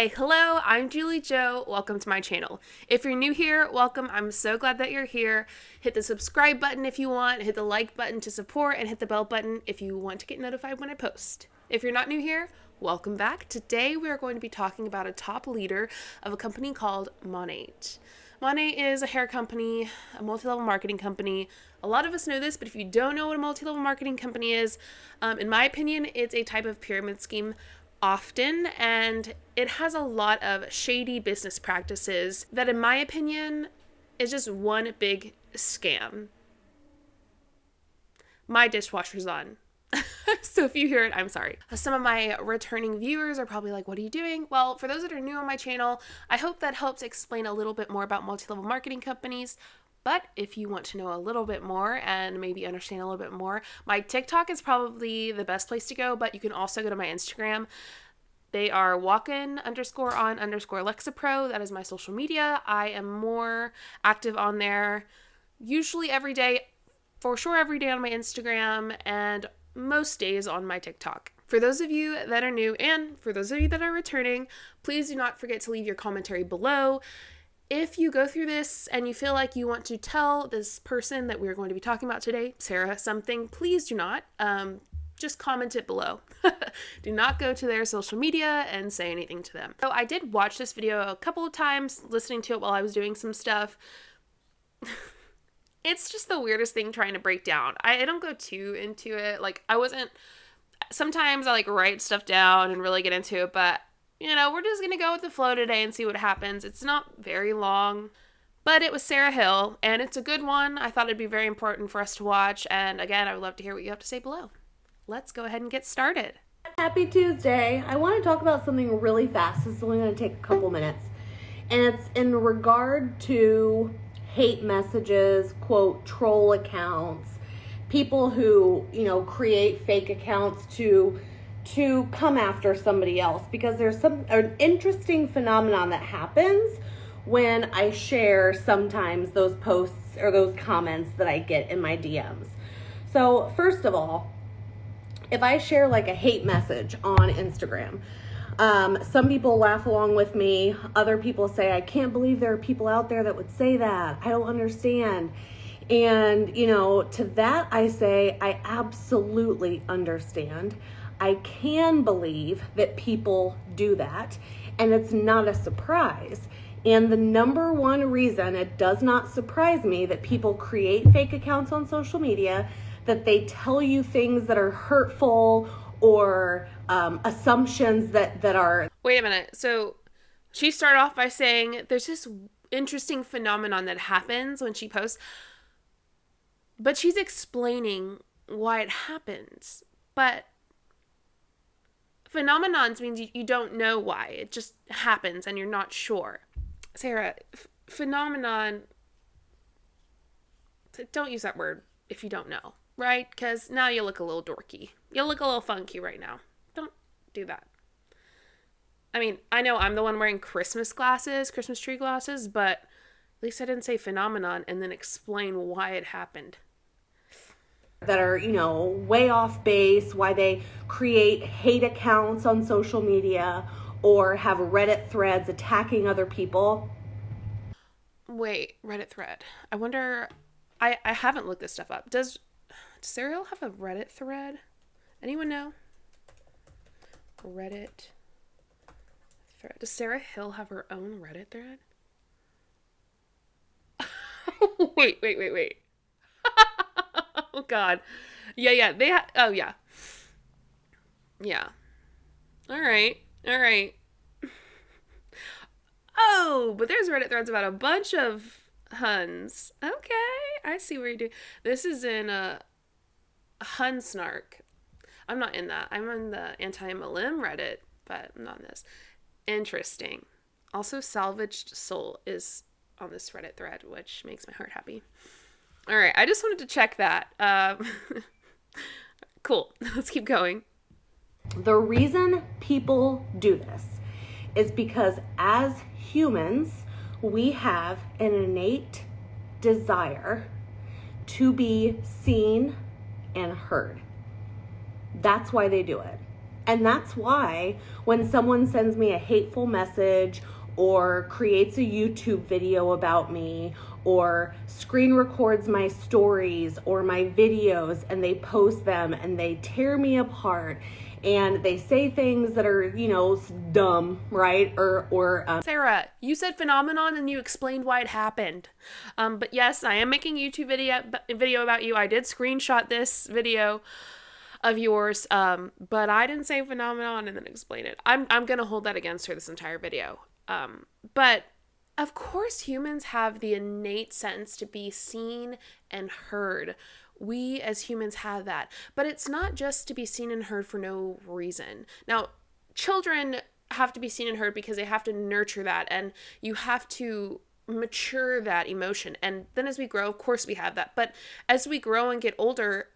Hey, hello, I'm Julie Jo. Welcome to my channel. If you're new here, welcome. I'm so glad that you're here. Hit the subscribe button if you want, hit the like button to support, and hit the bell button if you want to get notified when I post. If you're not new here, welcome back. Today we are going to be talking about a top leader of a company called Monat. Monat is a hair company, a multi-level marketing company. A lot of us know this, but if you don't know what a multi-level marketing company is, in my opinion, it's a type of pyramid scheme often, and it has a lot of shady business practices that, in my opinion, is just one big scam. My dishwasher's on. So if you hear it, I'm sorry. Some of my returning viewers are probably like, what are you doing? Well, for those that are new on my channel, I hope that helps explain a little bit more about multi-level marketing companies. But if you want to know a little bit more and maybe understand a little bit more, my TikTok is probably the best place to go, but you can also go to my Instagram. They are walkin_on_Lexapro. That is my social media. I am more active on there, usually every day, for sure every day on my Instagram, and most days on my TikTok. For those of you that are new and for those of you that are returning, please do not forget to leave your commentary below. If you go through this and you feel like you want to tell this person that we're going to be talking about today, Sarah, something, please do not. Just comment it below. Do not go to their social media and say anything to them. So I did watch this video a couple of times, listening to it while I was doing some stuff. It's just the weirdest thing trying to break down. I don't go too into it. Sometimes I write stuff down and really get into it, but we're just going to go with the flow today and see what happens. It's not very long, but it was Sarah Hill, and it's a good one. I thought it'd be very important for us to watch, and again, I would love to hear what you have to say below. Let's go ahead and get started. Happy Tuesday. I want to talk about something really fast. This is only going to take a couple minutes, and it's in regard to hate messages, quote, troll accounts, people who, create fake accounts to come after somebody else, because there's an interesting phenomenon that happens when I share sometimes those posts or those comments that I get in my DMs. So first of all, if I share a hate message on Instagram, some people laugh along with me. Other people say, I can't believe there are people out there that would say that. I don't understand. And, to that I say, I absolutely understand. I can believe that people do that, and it's not a surprise. And the number one reason it does not surprise me that people create fake accounts on social media, that they tell you things that are hurtful or assumptions that are... Wait a minute. So she started off by saying there's this interesting phenomenon that happens when she posts, but she's explaining why it happens. But phenomenons means you don't know why. It just happens and you're not sure. Sarah, phenomenon, don't use that word if you don't know, right? Because now you look a little dorky. You look a little funky right now. Don't do that. I mean, I know I'm the one wearing Christmas tree glasses, but at least I didn't say phenomenon and then explain why it happened. That are, way off base, why they create hate accounts on social media or have Reddit threads attacking other people. Wait, Reddit thread. I wonder, I haven't looked this stuff up. Does Sarah Hill have a Reddit thread? Anyone know? Reddit thread. Does Sarah Hill have her own Reddit thread? Wait. Oh God. Yeah. Oh yeah. Yeah. All right. Oh, but there's Reddit threads about a bunch of Huns. Okay. I see what you're doing. This is in a Hun snark. I'm not in that. I'm in the AntiMLM Reddit, but I'm not in this. Interesting. Also, Salvaged Soul is on this Reddit thread, which makes my heart happy. All right, I just wanted to check that. Cool. Let's keep going. The reason people do this is because as humans, we have an innate desire to be seen and heard. That's why they do it. And that's why when someone sends me a hateful message or creates a YouTube video about me or screen records my stories or my videos and they post them and they tear me apart and they say things that are, dumb, right? Sarah, you said phenomenon and you explained why it happened. But yes, I am making a YouTube video about you. I did screenshot this video of yours, but I didn't say phenomenon and then explain it. I'm gonna hold that against her this entire video. But of course humans have the innate sense to be seen and heard. We as humans have that, but it's not just to be seen and heard for no reason. Now, children have to be seen and heard because they have to nurture that, and you have to mature that emotion. And then as we grow, of course we have that. But as we grow and get older,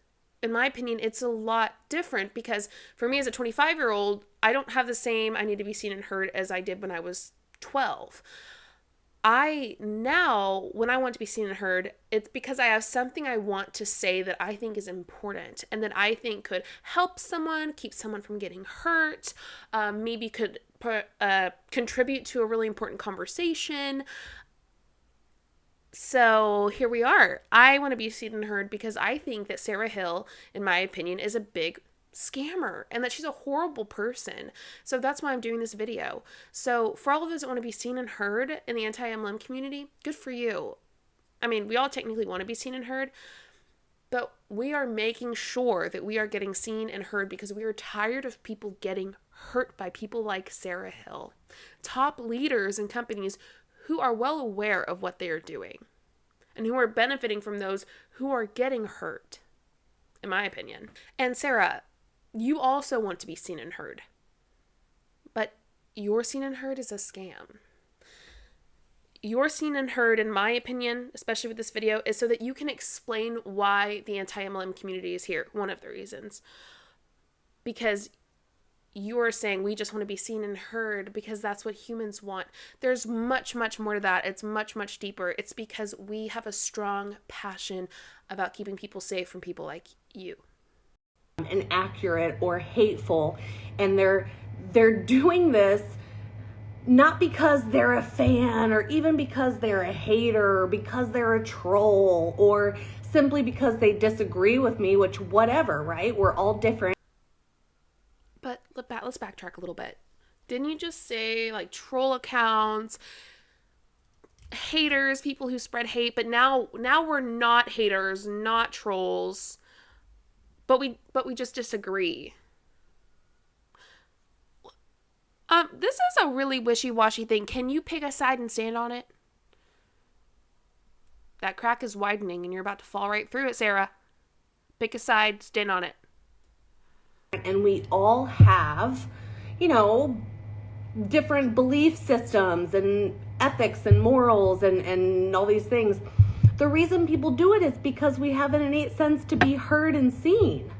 in my opinion, it's a lot different, because for me as a 25-year-old, I don't have the same I need to be seen and heard as I did when I was 12. Now, when I want to be seen and heard, it's because I have something I want to say that I think is important and that I think could help someone, keep someone from getting hurt, maybe could contribute to a really important conversation. So here we are. I want to be seen and heard because I think that Sarah Hill, in my opinion, is a big scammer and that she's a horrible person. So that's why I'm doing this video. So for all of those that want to be seen and heard in the anti-MLM community, good for you. I mean, we all technically want to be seen and heard, but we are making sure that we are getting seen and heard because we are tired of people getting hurt by people like Sarah Hill, top leaders in companies who are well aware of what they are doing and who are benefiting from those who are getting hurt, in my opinion. And Sarah, you also want to be seen and heard, but your seen and heard is a scam. Your seen and heard, in my opinion, especially with this video, is so that you can explain why the anti-MLM community is here. One of the reasons. Because you are saying we just want to be seen and heard because that's what humans want. There's much, much more to that. It's much, much deeper. It's because we have a strong passion about keeping people safe from people like you. Inaccurate or hateful, and they're doing this not because they're a fan or even because they're a hater or because they're a troll or simply because they disagree with me, which whatever, right? We're all different. But let's backtrack a little bit. Didn't you just say like troll accounts, haters, people who spread hate, but now we're not haters, not trolls. But we just disagree. This is a really wishy-washy thing. Can you pick a side and stand on it? That crack is widening and you're about to fall right through it, Sarah. Pick a side, stand on it. And we all have, different belief systems and ethics and morals and all these things. The reason people do it is because we have an innate sense to be heard and seen.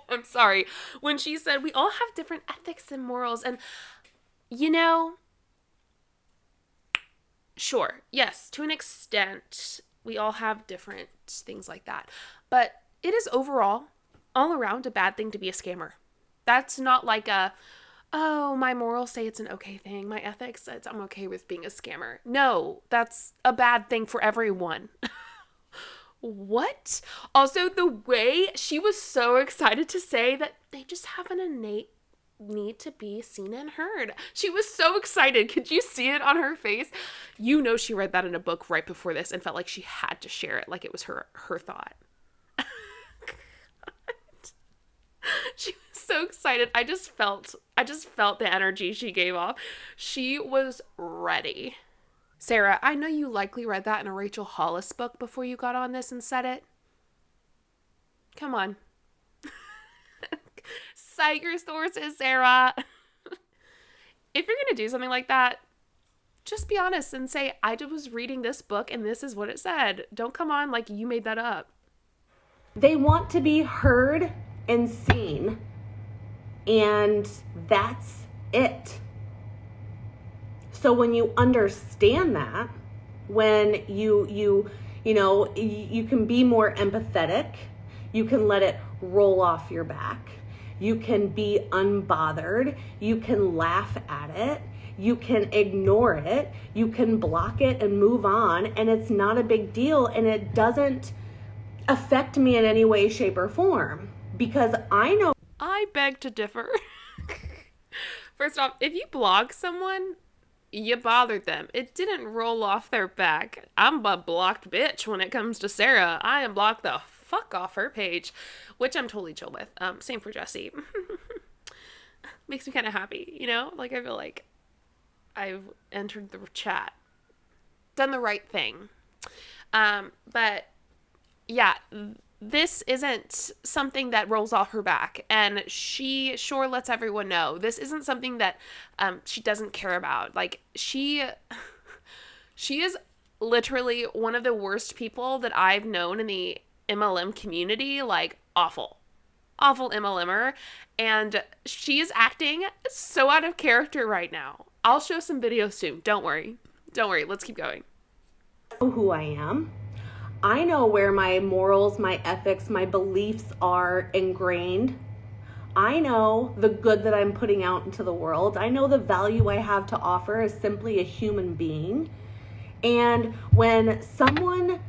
I'm sorry. When she said we all have different ethics and morals, and sure, yes, to an extent, we all have different things like that. But it is overall, all around, a bad thing to be a scammer. That's not like my morals say it's an okay thing. My ethics says I'm okay with being a scammer. No, that's a bad thing for everyone. What? Also, the way she was so excited to say that they just have an innate need to be seen and heard. She was so excited. Could you see it on her face? She read that in a book right before this and felt like she had to share it, like it was her thought. She was so excited. I just felt the energy she gave off. She was ready. Sarah, I know you likely read that in a Rachel Hollis book before you got on this and said it. Come on. Cite your sources, Sarah. If you're going to do something like that, just be honest and say, I just was reading this book and this is what it said. Don't come on like you made that up. They want to be heard and seen, and that's it. So when you understand that, when you can be more empathetic, you can let it roll off your back. You can be unbothered. You can laugh at it. You can ignore it. You can block it and move on. And it's not a big deal. And it doesn't affect me in any way, shape, or form. Because I know. I beg to differ. First off, if you block someone, you bothered them. It didn't roll off their back. I'm a blocked bitch when it comes to Sarah. I am blocked the fuck off her page, which I'm totally chill with. Same for Jesse. Makes me kind of happy, you know? Like, I feel like I've entered the chat, done the right thing. But yeah, this isn't something that rolls off her back, and she sure lets everyone know this isn't something that she doesn't care about. Like, she is literally one of the worst people that I've known in the MLM community. Like, awful MLMer, and she is acting so out of character right now. I'll show some videos soon. Don't worry. Let's keep going. Who I am. I know where my morals, my ethics, my beliefs are ingrained. I know the good that I'm putting out into the world. I know the value I have to offer as simply a human being. And when someone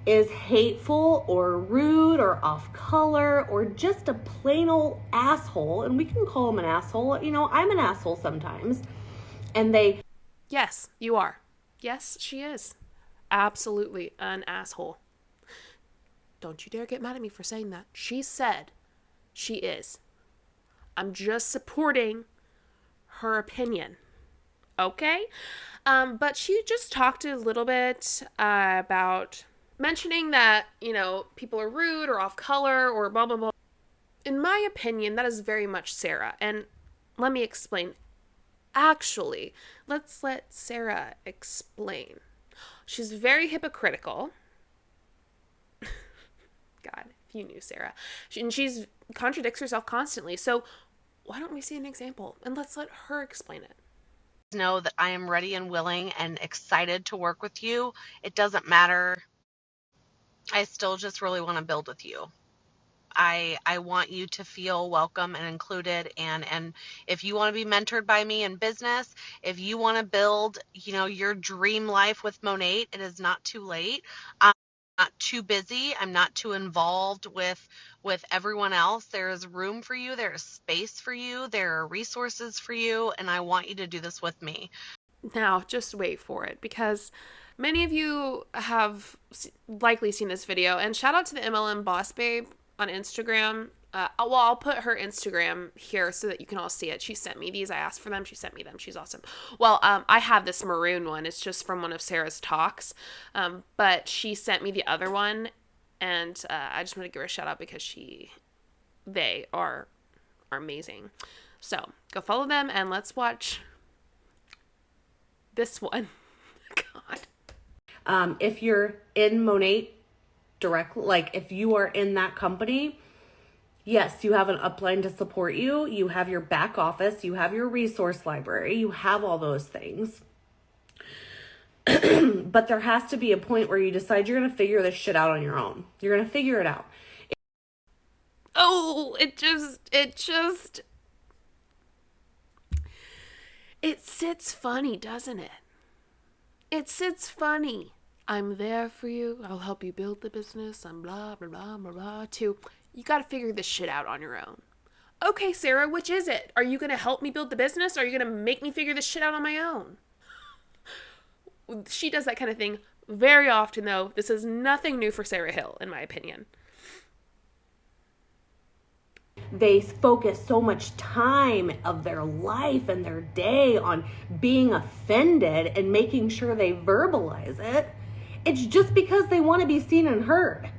is hateful or rude or off color or just a plain old asshole, and we can call them an asshole, you know, I'm an asshole sometimes, and they... Yes, you are. Yes, she is. Absolutely an asshole. Don't you dare get mad at me for saying that. She said she is. I'm just supporting her opinion. Okay? But she just talked a little bit about mentioning that, you know, people are rude or off color or blah, blah, blah. In my opinion, that is very much Sarah. And let me explain. Actually, let's let Sarah explain. She's very hypocritical. God, if you knew Sarah. She's contradicts herself constantly. So why don't we see an example? And let's let her explain it. Know that I am ready and willing and excited to work with you. It doesn't matter. I still just really want to build with you. I want you to feel welcome and included, and if you want to be mentored by me in business, if you want to build, you know, your dream life with Monat, it is not too late. I'm not too busy. I'm not too involved with everyone else. There is room for you. There is space for you. There are resources for you, and I want you to do this with me. Now, just wait for it, because many of you have likely seen this video, and shout out to the MLM Boss Babe on Instagram. Well, I'll put her Instagram here so that you can all see it. She sent me these. I asked for them. She sent me them. She's awesome. Well, I have this maroon one. It's just from one of Sarah's talks. But she sent me the other one, and I just want to give her a shout out because they are amazing. So go follow them, and let's watch this one. God. If you're in Monat directly, like if you are in that company, yes, you have an upline to support you. You have your back office. You have your resource library. You have all those things. But there has to be a point where you decide you're going to figure this shit out on your own. You're going to figure it out. Oh, it sits funny, doesn't it? It sits funny. I'm there for you. I'll help you build the business. I'm blah, blah, blah, blah, blah. To, you got to figure this shit out on your own. Okay, Sarah, which is it? Are you going to help me build the business? Or are you going to make me figure this shit out on my own? She does that kind of thing very often, though. This is nothing new for Sarah Hill, in my opinion. They focus so much time of their life and their day on being offended and making sure they verbalize it. It's just because they want to be seen and heard.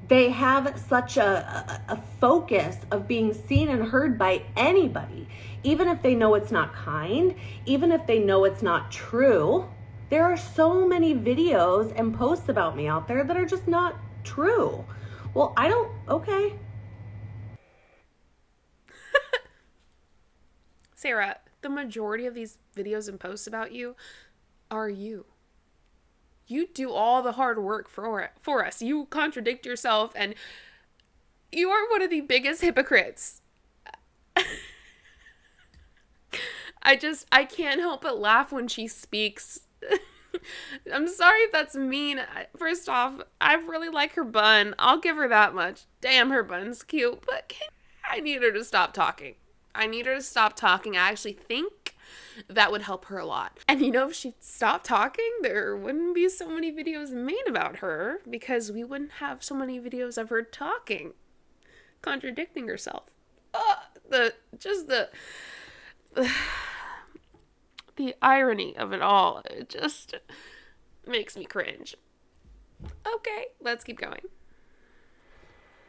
They have such a focus of being seen and heard by anybody, even if they know it's not kind, even if they know it's not true. There are so many videos and posts about me out there that are just not true. Well, okay. Sarah, the majority of these videos and posts about you are you. You do all the hard work for us. You contradict yourself, and You are one of the biggest hypocrites. I can't help but laugh when she speaks. I'm sorry if that's mean. First off, I really like her bun. I'll give her that much. Damn, her bun's cute. But I need her to stop talking. I need her to stop talking. I actually think that would help her a lot. And you know, if she stopped talking, there wouldn't be so many videos made about her, because we wouldn't have so many videos of her talking, contradicting herself. The irony of it all, it just makes me cringe. Okay, let's keep going.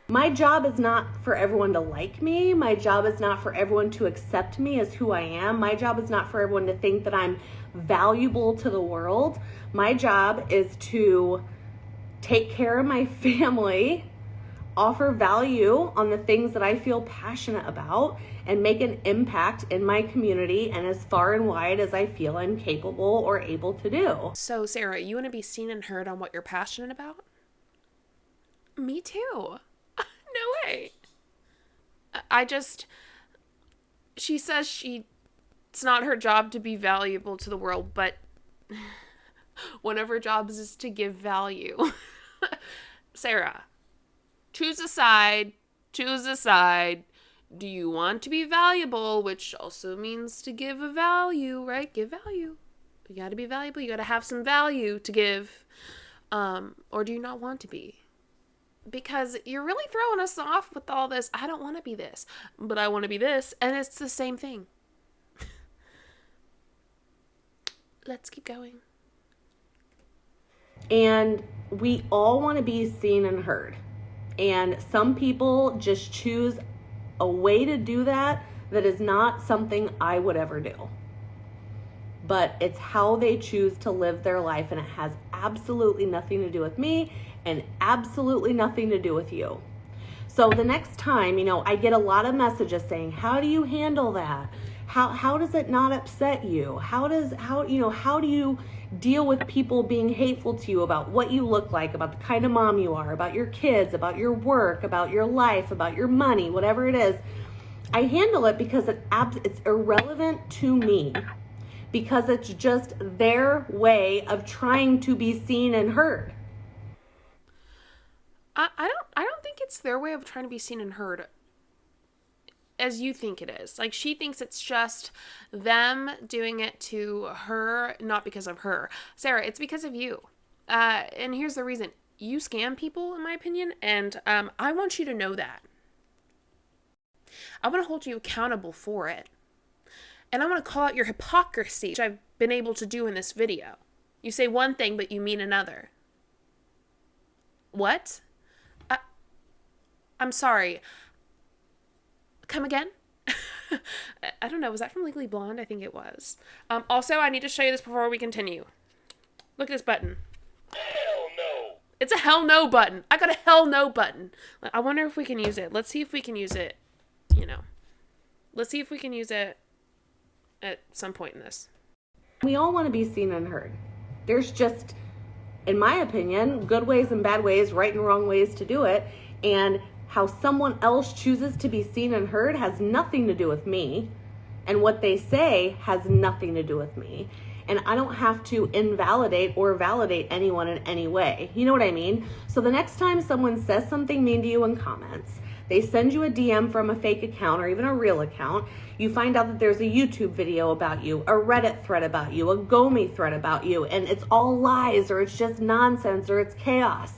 My job is not for everyone to like me. My job is not for everyone to accept me as who I am. My job is not for everyone to think that I'm valuable to the world. My job is to take care of my family, offer value on the things that I feel passionate about, and make an impact in my community and as far and wide as I feel I'm capable or able to do. So, Sarah, you want to be seen and heard on what you're passionate about? Me too. No way. She says it's not her job to be valuable to the world, but one of her jobs is to give value. Sarah, choose a side. Do you want to be valuable, which also means to give a value, right? Give value. You got to be valuable. You got to have some value to give. Or do you not want to be? Because you're really throwing us off with all this. I don't want to be this, but I want to be this. And it's the same thing. Let's keep going. And we all want to be seen and heard. And some people just choose a way to do that is not something I would ever do. But it's how they choose to live their life, and it has absolutely nothing to do with me and absolutely nothing to do with you. So the next time, I get a lot of messages saying, how do you handle that? How does it not upset you? How do you deal with people being hateful to you about what you look like, about the kind of mom you are, about your kids, about your work, about your life, about your money, whatever it is? I handle it because it's irrelevant to me, because it's just their way of trying to be seen and heard. I don't think it's their way of trying to be seen and heard as you think it is. Like, she thinks it's just them doing it to her, not because of her. Sarah, it's because of you. And here's the reason. You scam people, in my opinion, and I want you to know that. I want to hold you accountable for it. And I want to call out your hypocrisy, which I've been able to do in this video. You say one thing, but you mean another. What? I'm sorry. Come again? I don't know. Was that from Legally Blonde? I think it was. Also, I need to show you this before we continue. Look at this button. Hell no. It's a hell no button. I got a hell no button. I wonder if we can use it. Let's see if we can use it, Let's see if we can use it at some point in this. We all want to be seen and heard. There's just, in my opinion, good ways and bad ways, right and wrong ways to do it. And how someone else chooses to be seen and heard has nothing to do with me. And what they say has nothing to do with me. And I don't have to invalidate or validate anyone in any way. You know what I mean? So the next time someone says something mean to you in comments, they send you a DM from a fake account or even a real account, you find out that there's a YouTube video about you, a Reddit thread about you, a GoMe thread about you, and it's all lies, or it's just nonsense, or it's chaos.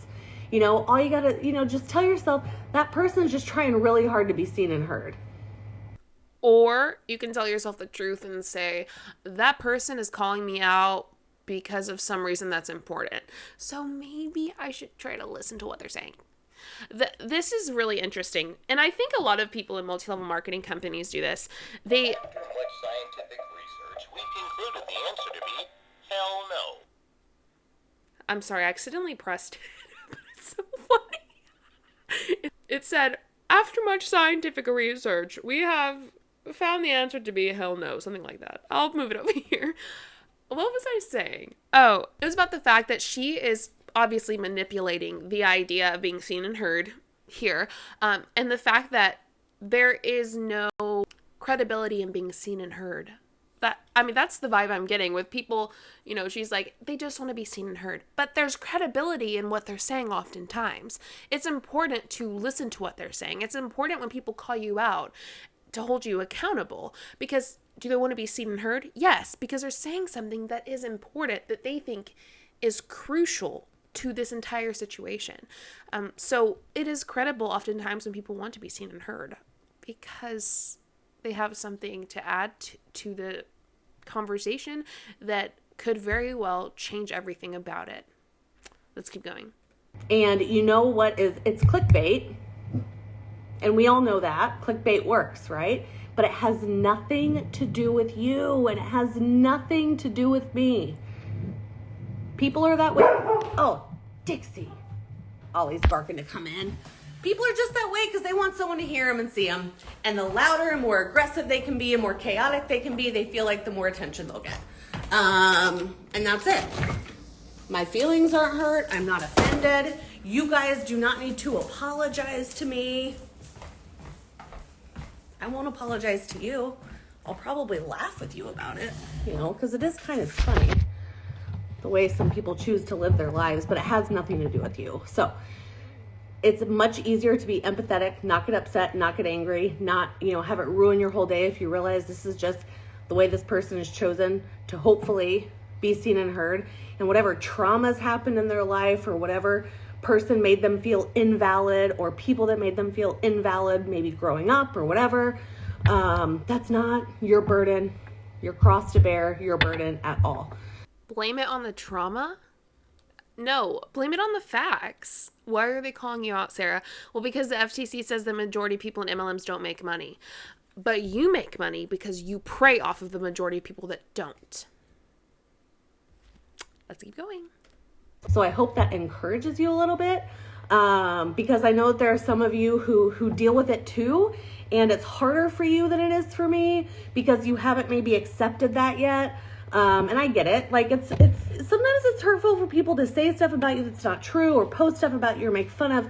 All you gotta, just tell yourself that person's just trying really hard to be seen and heard. Or you can tell yourself the truth and say, that person is calling me out because of some reason that's important. So maybe I should try to listen to what they're saying. This is really interesting. And I think a lot of people in multi-level marketing companies do this. After much scientific research, we concluded the answer to be hell no. I'm sorry, I accidentally pressed it. But it's so funny. It said, after much scientific research, we have found the answer to be hell no, something like that. I'll move it over here. What was I saying? Oh, it was about the fact that she is obviously manipulating the idea of being seen and heard here. And the fact that there is no credibility in being seen and heard. That's the vibe I'm getting with people. She's like, they just want to be seen and heard. But there's credibility in what they're saying oftentimes. It's important to listen to what they're saying. It's important when people call you out to hold you accountable. Because do they want to be seen and heard? Yes, because they're saying something that is important, that they think is crucial to this entire situation. So it is credible oftentimes when people want to be seen and heard because they have something to add to the conversation that could very well change everything about it. Let's keep going. And you know what it's clickbait. And we all know that. Clickbait works, right? But it has nothing to do with you, and it has nothing to do with me. People are that way. Oh, Dixie. Ollie's barking to come in. People are just that way because they want someone to hear them and see them. And the louder and more aggressive they can be and more chaotic they can be, they feel like the more attention they'll get. And that's it. My feelings aren't hurt. I'm not offended. You guys do not need to apologize to me. I won't apologize to you. I'll probably laugh with you about it, because it is kind of funny the way some people choose to live their lives, but it has nothing to do with you. So it's much easier to be empathetic, not get upset, not get angry, not, have it ruin your whole day if you realize this is just the way this person has chosen to hopefully be seen and heard. And whatever traumas happened in their life or whatever person made them feel invalid or people that made them feel invalid, maybe growing up or whatever, that's not your burden, your cross to bear, your burden at all. Blame it on the trauma? No, blame it on the facts. Why are they calling you out, Sarah? Well, because the FTC says the majority of people in MLMs don't make money. But you make money because you prey off of the majority of people that don't. Let's keep going. So I hope that encourages you a little bit, because I know that there are some of you who deal with it too, and it's harder for you than it is for me because you haven't maybe accepted that yet. And I get it. Like it's sometimes it's hurtful for people to say stuff about you that's not true, or post stuff about you, or make fun of,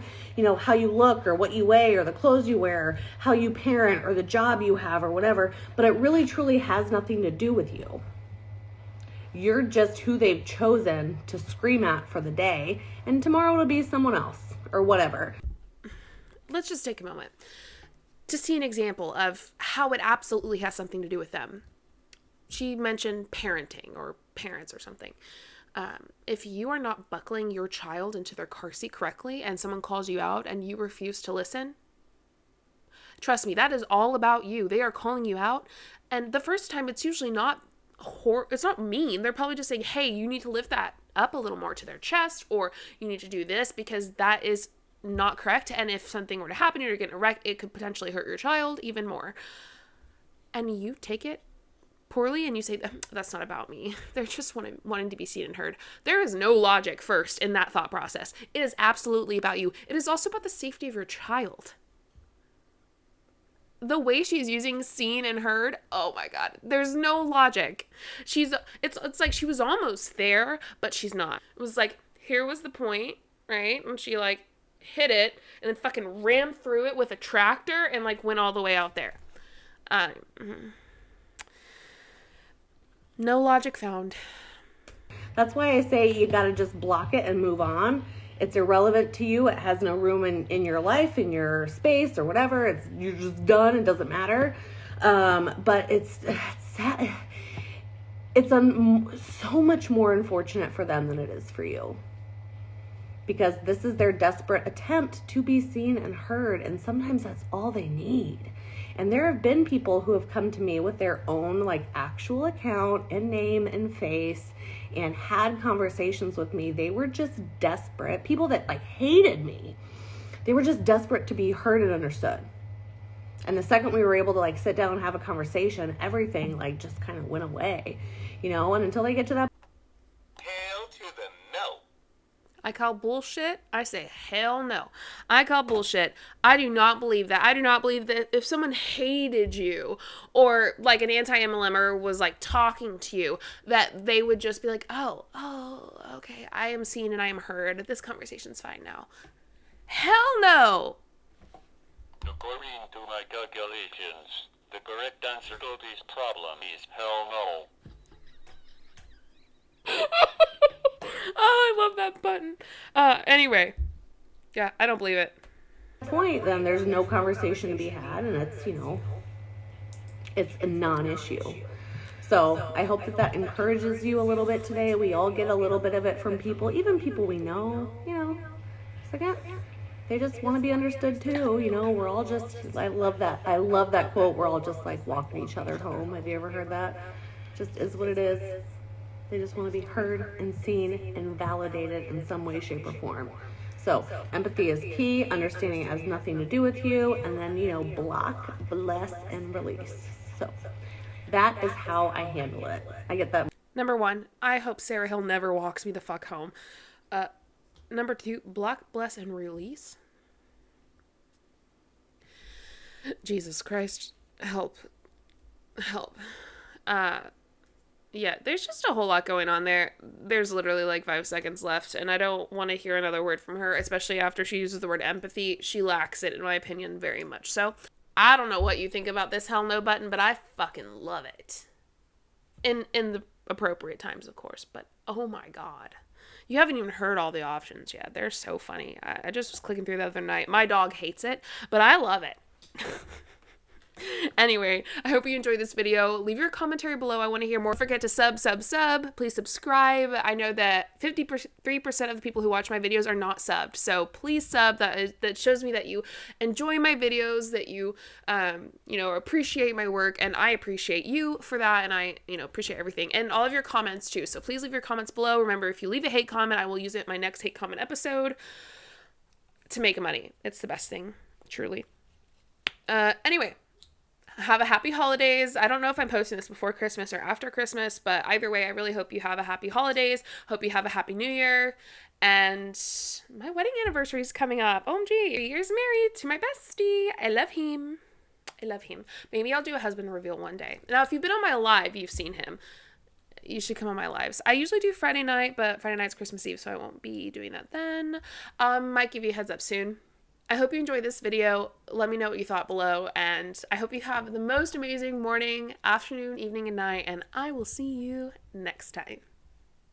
how you look or what you weigh or the clothes you wear, how you parent or the job you have or whatever. But it really truly has nothing to do with you. You're just who they've chosen to scream at for the day, and tomorrow it'll be someone else or whatever. Let's just take a moment to see an example of how it absolutely has something to do with them. She mentioned parenting or parents or something. If you are not buckling your child into their car seat correctly and someone calls you out and you refuse to listen, trust me, that is all about you. They are calling you out. And the first time it's usually not it's not mean. They're probably just saying, hey, you need to lift that up a little more to their chest, or you need to do this because that is not correct. And if something were to happen or you're getting a wreck, it could potentially hurt your child even more. And you take it poorly and you say, that's not about me. They're just wanting to be seen and heard. There is no logic first in that thought process. It is absolutely about you. It is also about the safety of your child. The way she's using seen and heard, oh my God, there's no logic. It's like she was almost there, but she's not. It was like, here was the point, right? And she hit it and then fucking rammed through it with a tractor and went all the way out there. No logic found. That's why I say you gotta just block it and move on. It's irrelevant to you. It has no room in your life, in your space or whatever. You're just done. It doesn't matter. But it's sad. It's so much more unfortunate for them than it is for you. Because this is their desperate attempt to be seen and heard. And sometimes that's all they need. And there have been people who have come to me with their own actual account and name and face and had conversations with me. They were just desperate. People that hated me. They were just desperate to be heard and understood. And the second we were able to sit down and have a conversation, everything just kind of went away, and until they get to that. Hail to the no. I call bullshit. I say, hell no. I call bullshit. I do not believe that. I do not believe that if someone hated you or an anti-MLMer was talking to you, that they would just be oh, okay, I am seen and I am heard. This conversation's fine now. Hell no. According to my calculations, the correct answer to this problem is hell no. Oh, I love that button. Anyway. Yeah, I don't believe it. Point, then there's no conversation to be had, and it's, it's a non-issue. So I hope that encourages you a little bit today. We all get a little bit of it from people, even people we know, it's like, they just want to be understood too. We're all just, I love that quote. We're all just like walking each other home. Have you ever heard that? Just is what it is. They just want to be heard and seen and validated in some way, shape, or form. So empathy is key. Understanding it has nothing to do with you. And then, block, bless, and release. So that is how I handle it. I get that. Number 1, I hope Sarah Hill never walks me the fuck home. Number 2, block, bless, and release. Jesus Christ, help. Yeah, there's just a whole lot going on there. There's literally like 5 seconds left, and I don't want to hear another word from her, especially after she uses the word empathy. She lacks it, in my opinion, very much. So, I don't know what you think about this hell no button, but I fucking love it. In the appropriate times, of course, but oh my god. You haven't even heard all the options yet. They're so funny. I just was clicking through the other night. My dog hates it, but I love it. Anyway, I hope you enjoyed this video. Leave your commentary below. I want to hear more. Don't forget to sub. Please subscribe. I know that 53% of the people who watch my videos are not subbed. So please sub. That shows me that you enjoy my videos, that you, appreciate my work, and I appreciate you for that, and I, appreciate everything. And all of your comments too. So please leave your comments below. Remember, if you leave a hate comment, I will use it in my next hate comment episode to make money. It's the best thing, truly. Anyway. Have a happy holidays. I don't know if I'm posting this before Christmas or after Christmas, but either way, I really hope you have a happy holidays. Hope you have a happy new year. And my wedding anniversary is coming up. OMG, 3 years married to my bestie. I love him. Maybe I'll do a husband reveal one day. Now, if you've been on my live, you've seen him. You should come on my lives. I usually do Friday night, but Friday night's Christmas Eve, so I won't be doing that then. Might give you a heads up soon. I hope you enjoyed this video. Let me know what you thought below, and I hope you have the most amazing morning, afternoon, evening, and night, and I will see you next time.